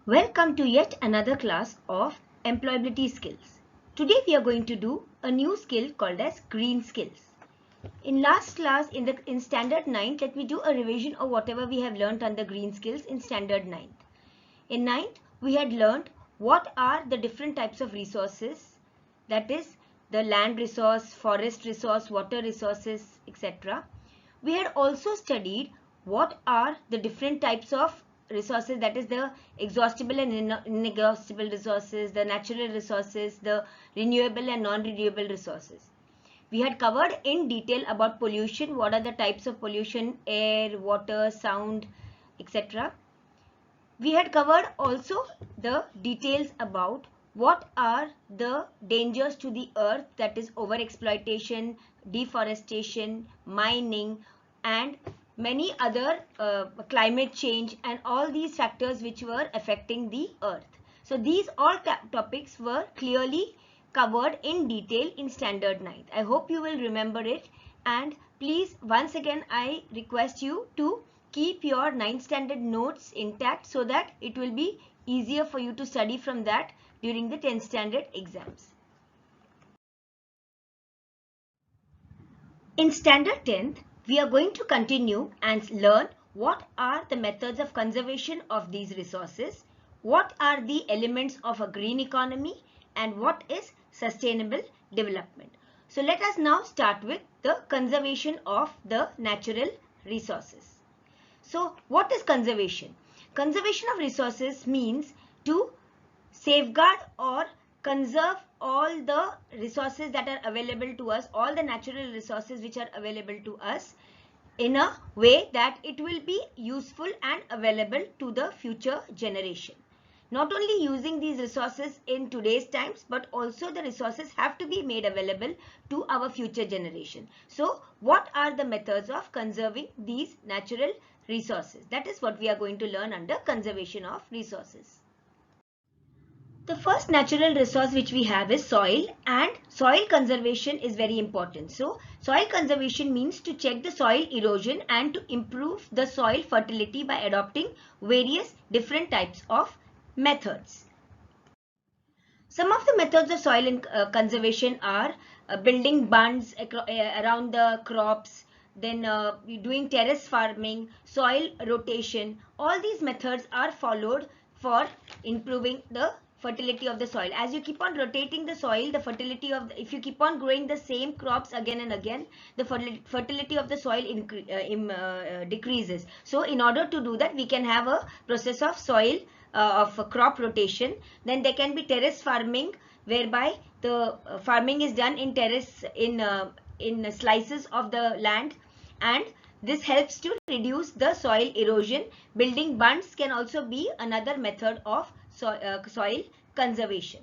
Welcome to yet another class of employability skills. Today we are going to do a new skill called as green skills. In last class in standard 9th, let me do a revision of whatever we have learnt under green skills in standard 9th. In 9th, we had learnt what are the different types of resources, that is the land resource, forest resource, water resources, etc. We had also studied what are the different types of resources, that is the exhaustible and inexhaustible resources, the natural resources, the renewable and non-renewable resources. We had covered in detail about pollution, what are the types of pollution, air, water, sound, etc. We had covered also the details about what are the dangers to the earth, that is overexploitation, deforestation, mining, and many other climate change and all these factors which were affecting the earth. So these all topics were clearly covered in detail in standard 9th. I hope you will remember it, and please once again I request you to keep your 9th standard notes intact so that it will be easier for you to study from that during the 10th standard exams. In standard 10th, we are going to continue and learn what are the methods of conservation of these resources, what are the elements of a green economy, and what is sustainable development. So let us now start with the conservation of the natural resources. So what is conservation? Conservation of resources means to safeguard or conserve all the resources that are available to us, all the natural resources which are available to us in a way that it will be useful and available to the future generation. Not only using these resources in today's times, but also the resources have to be made available to our future generation. So what are the methods of conserving these natural resources? That is what we are going to learn under conservation of resources. The first natural resource which we have is soil, and soil conservation is very important. So soil conservation means to check the soil erosion and to improve the soil fertility by adopting various different types of methods. Some of the methods of soil conservation are building bunds around the crops, then doing terrace farming, soil rotation. All these methods are followed for improving the fertility of the soil. As you keep on rotating the soil, the fertility of if you keep on growing the same crops again and again, the fertility of the soil decreases. So in order to do that, we can have a process of soil of crop rotation. Then there can be terrace farming, whereby the farming is done in terrace in slices of the land, and this helps to reduce the soil erosion. Building bunds can also be another method of soil conservation.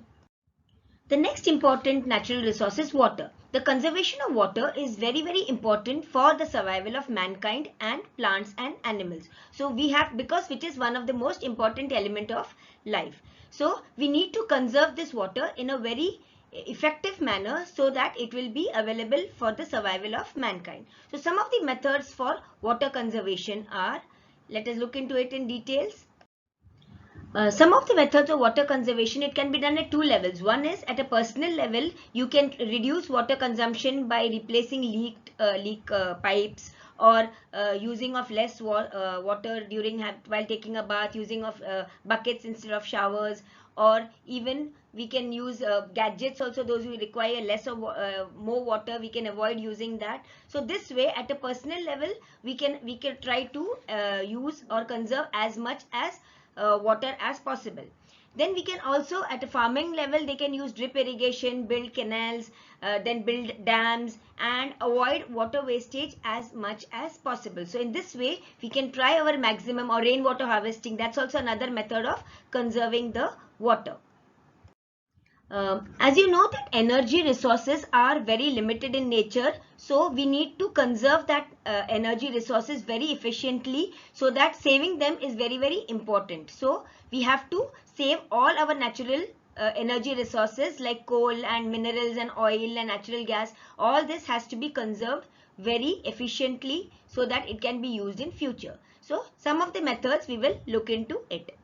The next important natural resource is water. The conservation of water is very important for the survival of mankind and plants and animals. So we have, because which is one of the most important element of life. So we need to conserve this water in a very effective manner so that it will be available for the survival of mankind. So some of the methods for water conservation are, let us look into it in details. Some of the methods of water conservation, it can be done at two levels. One is at a personal level, you can reduce water consumption by replacing leak pipes, or using of less water during while taking a bath, using of buckets instead of showers, or even we can use gadgets also. Those who require less of more water, we can avoid using that. So this way, at a personal level, we can try to use or conserve as much as water as possible. Then we can also, at a farming level, they can use drip irrigation, build canals, then build dams, and avoid water wastage as much as possible. So in this way, we can try our maximum. Or rainwater harvesting, that's also another method of conserving the water. As you know that energy resources are very limited in nature, so we need to conserve that energy resources very efficiently, so that saving them is very important. So we have to save all our natural energy resources like coal and minerals and oil and natural gas. All this has to be conserved very efficiently so that it can be used in future. So some of the methods we will look into it.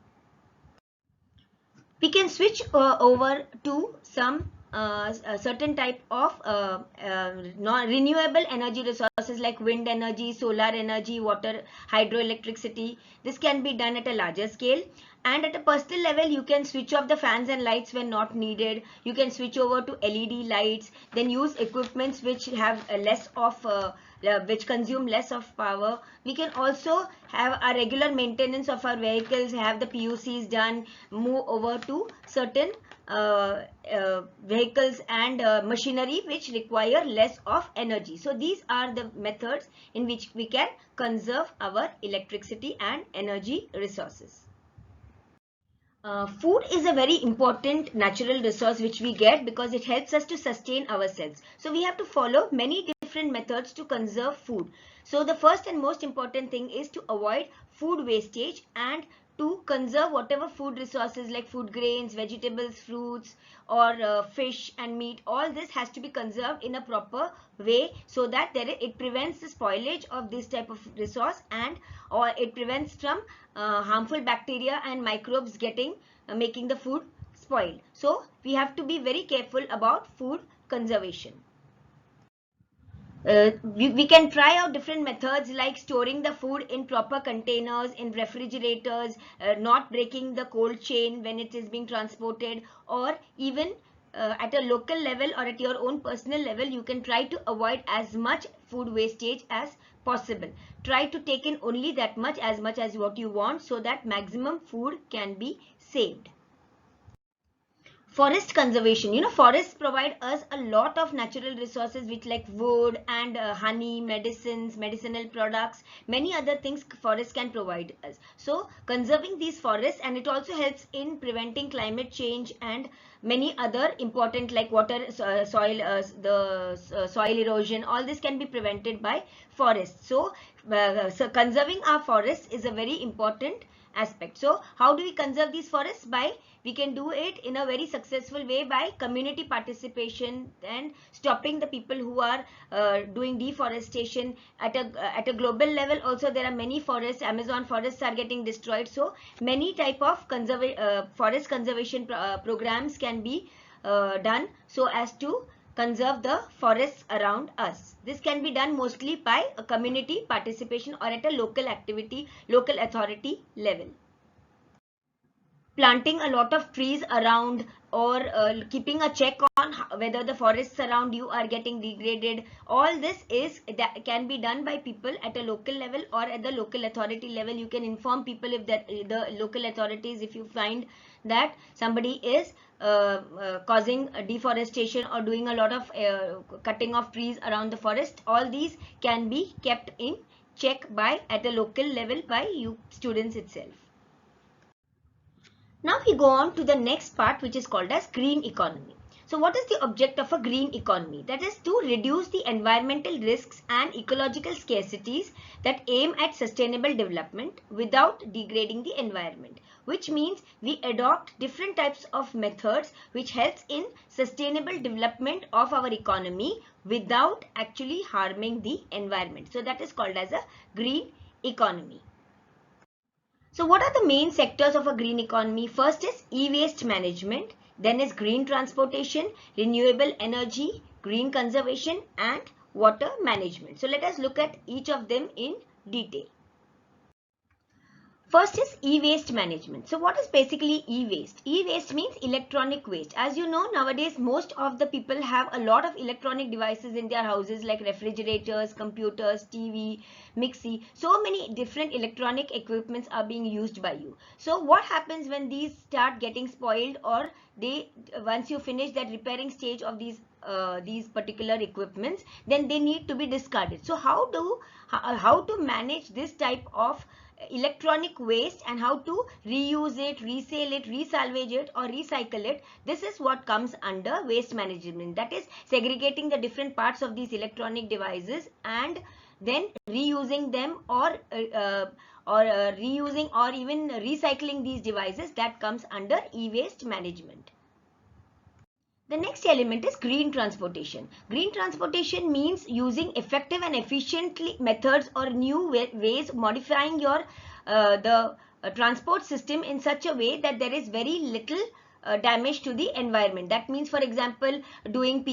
We can switch over to some a certain type of renewable energy resources like wind energy, solar energy, water, hydroelectricity. This can be done at a larger scale. And at a personal level, you can switch off the fans and lights when not needed. You can switch over to LED lights, then use equipments which have less of which consume less of power. We can also have a regular maintenance of our vehicles, have the PUCs done, move over to certain vehicles and machinery which require less of energy. So these are the methods in which we can conserve our electricity and energy resources. Food is a very important natural resource which we get because it helps us to sustain ourselves. So we have to follow many different methods to conserve food. So the first and most important thing is to avoid food wastage and to conserve whatever food resources like food grains, vegetables, fruits, or fish and meat. All this has to be conserved in a proper way so that it prevents the spoilage of this type of resource, and or it prevents from harmful bacteria and microbes getting making the food spoiled. So we have to be very careful about food conservation. We can try out different methods like storing the food in proper containers, in refrigerators, not breaking the cold chain when it is being transported, or even at a local level or at your own personal level, you can try to avoid as much food wastage as possible. Try to take in only that much as what you want so that maximum food can be saved. Forest conservation, forests provide us a lot of natural resources which like wood and honey, medicines, medicinal products, many other things forests can provide us. So conserving these forests, and it also helps in preventing climate change and many other important like water, soil, soil erosion. All this can be prevented by forests. So conserving our forests is a very important aspect. So how do we conserve these forests? We can do it in a very successful way by community participation and stopping the people who are doing deforestation at a global level. Also there are many forests, Amazon forests are getting destroyed. So many type of forest conservation programs can be done so as to conserve the forests around us. This can be done mostly by a community participation or at a local authority level. Planting a lot of trees around, or keeping a check on whether the forests around you are getting degraded. All this that can be done by people at a local level or at the local authority level. You can inform people if the local authorities, if you find that somebody is causing deforestation or doing a lot of cutting of trees around the forest. All these can be kept in check at a local level by you students itself. Now we go on to the next part, which is called as green economy. So what is the object of a green economy? That is to reduce the environmental risks and ecological scarcities that aim at sustainable development without degrading the environment, which means we adopt different types of methods which helps in sustainable development of our economy without actually harming the environment. So that is called as a green economy. So what are the main sectors of a green economy? First is e-waste management, then is green transportation, renewable energy, green conservation, and water management. So let us look at each of them in detail. First is e-waste management. So what is basically e-waste? E-waste means electronic waste. As you know, nowadays most of the people have a lot of electronic devices in their houses like refrigerators, computers, TV, mixie. So many different electronic equipments are being used by you. So what happens when these start getting spoiled, or once you finish that repairing stage of these particular equipments, then they need to be discarded. So how to manage this type of electronic waste and how to reuse it, resell it, resalvage it, or recycle it? This is what comes under waste management. That is segregating the different parts of these electronic devices and then reusing them, or reusing or even recycling these devices. That comes under e-waste management. The next element is green transportation. Green transportation means using effective and efficient methods or new ways, modifying your transport system in such a way that there is very little damage to the environment. That means, for example, doing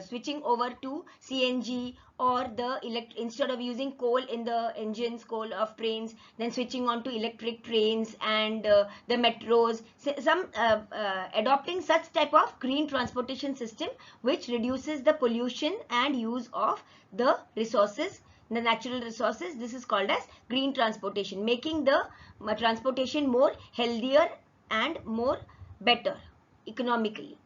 switching over to CNG, or instead of using coal in the engines, coal of trains, then switching on to electric trains and the metros. Adopting such type of green transportation system which reduces the pollution and use of the resources, the natural resources. This is called as green transportation, making the transportation more healthier and more better economically.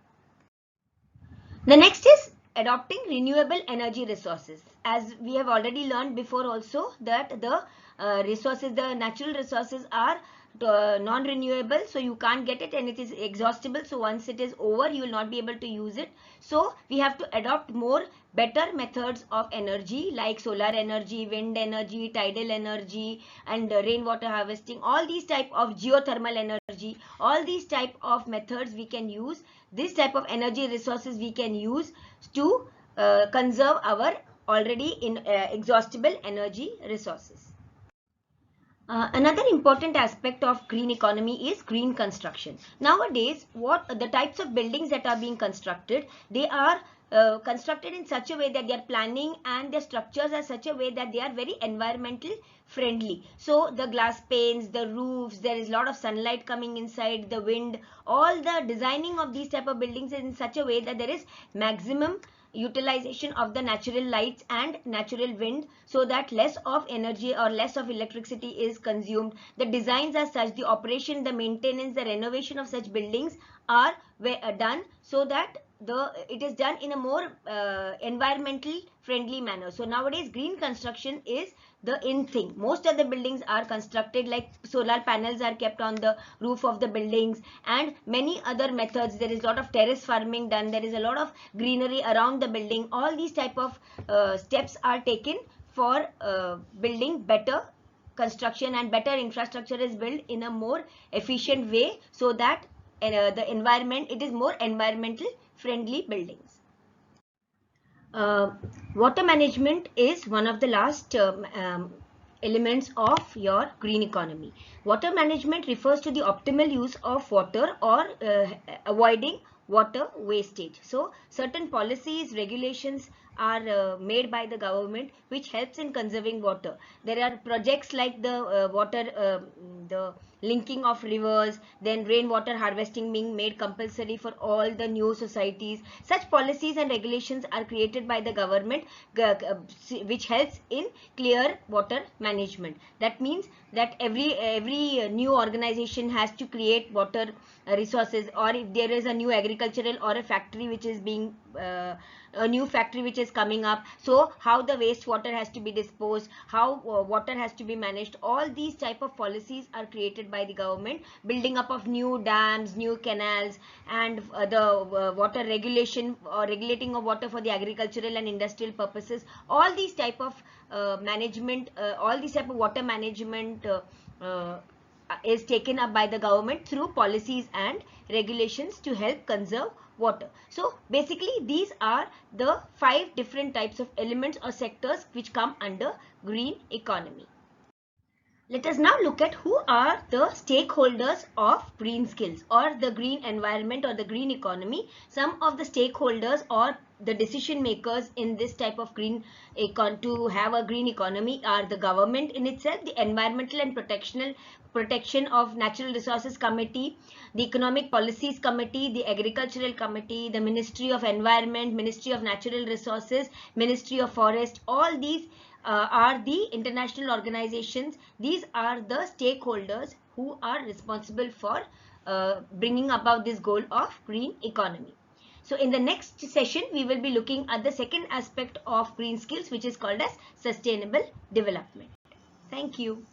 The next is adopting renewable energy resources. As we have already learned before also, that the the natural resources are non-renewable, so you can't get it, and it is exhaustible. So once it is over, you will not be able to use it. So we have to adopt more better methods of energy, like solar energy, wind energy, tidal energy, and rainwater harvesting. All these type of geothermal energy, all these type of methods we can use. This type of energy resources we can use to conserve our already exhaustible energy resources. Another important aspect of green economy is green construction. Nowadays, the types of buildings that are being constructed, they are constructed in such a way that they are planning, and their structures are such a way that they are very environmental friendly. So the glass panes, the roofs, there is a lot of sunlight coming inside, the wind, all the designing of these type of buildings is in such a way that there is maximum utilization of the natural lights and natural wind, so that less of energy or less of electricity is consumed. The designs are such, the operation, the maintenance, the renovation of such buildings are done so that it is done in a more environmental friendly manner. So nowadays green construction is the in thing. Most of the buildings are constructed like solar panels are kept on the roof of the buildings, and many other methods. There is a lot of terrace farming done, there is a lot of greenery around the building. All these type of steps are taken for building better construction, and better infrastructure is built in a more efficient way, so that the environment, it is more environmental friendly buildings. Water management is one of the last elements of your green economy. Water management refers to the optimal use of water, or avoiding water wastage. So certain policies, regulations are made by the government which helps in conserving water. There are projects like the linking of rivers, then rainwater harvesting being made compulsory for all the new societies. Such policies and regulations are created by the government which helps in clear water management. That means that every new organization has to create water resources, or if there is a new agricultural or a factory which is being a new factory which is coming up, so how the wastewater has to be disposed, how water has to be managed, all these type of policies are created by the government. Building up of new dams, new canals, and the water regulation or regulating of water for the agricultural and industrial purposes. All these type of management, all these type of water management is taken up by the government through policies and regulations to help conserve water. So basically these are the 5 different types of elements or sectors which come under green economy. Let us now look at who are the stakeholders of green skills or the green environment or the green economy. Some of the stakeholders or the decision makers in this type of to have a green economy are the government in itself, the Environmental and Protection of Natural Resources Committee, the Economic Policies Committee, the Agricultural Committee, the Ministry of Environment, Ministry of Natural Resources, Ministry of Forest. All these are the international organizations. These are the stakeholders who are responsible for bringing about this goal of green economy. So in the next session, we will be looking at the second aspect of green skills, which is called as sustainable development. Thank you.